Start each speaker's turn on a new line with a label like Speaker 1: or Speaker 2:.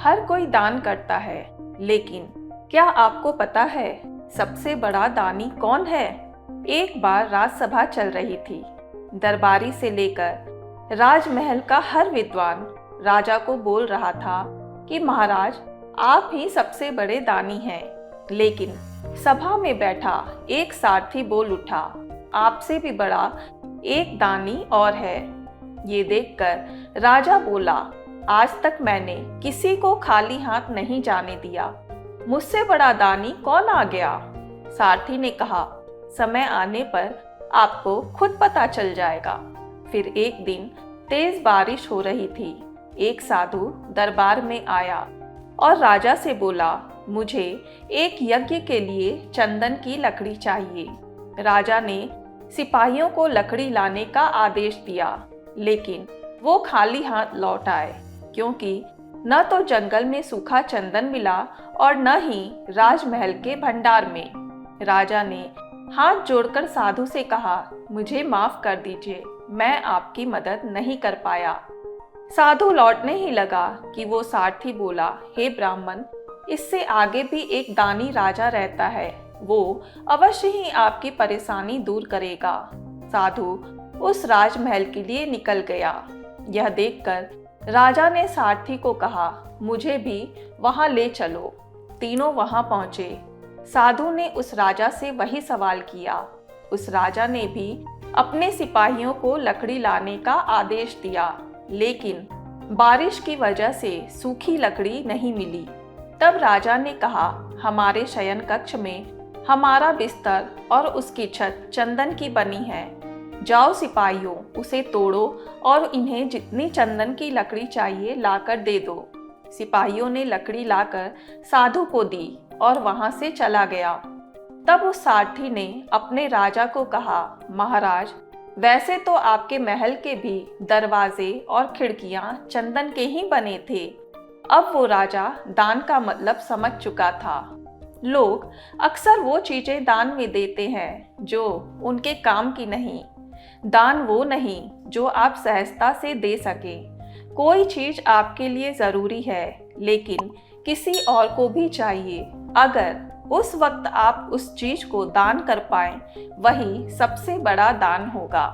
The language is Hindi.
Speaker 1: हर कोई दान करता है, लेकिन क्या आपको पता है सबसे बड़ा दानी कौन है? एक बार राजसभा चल रही थी। दरबारी से लेकर राजमहल का हर विद्वान राजा को बोल रहा था कि महाराज, आप ही सबसे बड़े दानी हैं। लेकिन सभा में बैठा एक सारथी बोल उठा, आपसे भी बड़ा एक दानी और है। ये देखकर राजा बोला, आज तक मैंने किसी को खाली हाथ नहीं जाने दिया। मुझसे बड़ा दानी कौन आ गया? सारथी ने कहा, समय आने पर आपको खुद पता चल जाएगा। फिर एक दिन तेज बारिश हो रही थी। एक साधु दरबार में आया और राजा से बोला, मुझे एक यज्ञ के लिए चंदन की लकड़ी चाहिए। राजा ने सिपाहियों को लकड़ी लाने का आदेश दिया, लेकिन वो खाली हाथ लौट आए, क्योंकि न तो जंगल में सूखा चंदन मिला और न ही राजमहल के भंडार में। राजा ने हाथ जोड़कर साधु से कहा, मुझे माफ कर दीजिए, मैं आपकी मदद नहीं कर पाया। साधु लौटने ही लगा कि वो सारथी बोला, हे ब्राह्मण, इससे आगे भी एक दानी राजा रहता है, वो अवश्य ही आपकी परेशानी दूर करेगा। साधु उस राजमहल के लिए निकल गया। यह देखकर राजा ने सारथी को कहा, मुझे भी वहां ले चलो। तीनों वहां पहुंचे। साधु ने उस राजा से वही सवाल किया। उस राजा ने भी अपने सिपाहियों को लकड़ी लाने का आदेश दिया, लेकिन बारिश की वजह से सूखी लकड़ी नहीं मिली। तब राजा ने कहा, हमारे शयन कक्ष में हमारा बिस्तर और उसकी छत चंदन की बनी है। जाओ सिपाहियों, उसे तोड़ो और इन्हें जितनी चंदन की लकड़ी चाहिए लाकर दे दो। सिपाहियों ने लकड़ी लाकर साधु को दी और वहां से चला गया। तब उस सारथी ने अपने राजा को कहा, महाराज, वैसे तो आपके महल के भी दरवाजे और खिड़कियां चंदन के ही बने थे। अब वो राजा दान का मतलब समझ चुका था। लोग अक्सर वो चीजें दान में देते हैं जो उनके काम की नहीं। दान वो नहीं जो आप सहजता से दे सके। कोई चीज आपके लिए जरूरी है, लेकिन किसी और को भी चाहिए। अगर उस वक्त आप उस चीज को दान कर पाएं, वही सबसे बड़ा दान होगा।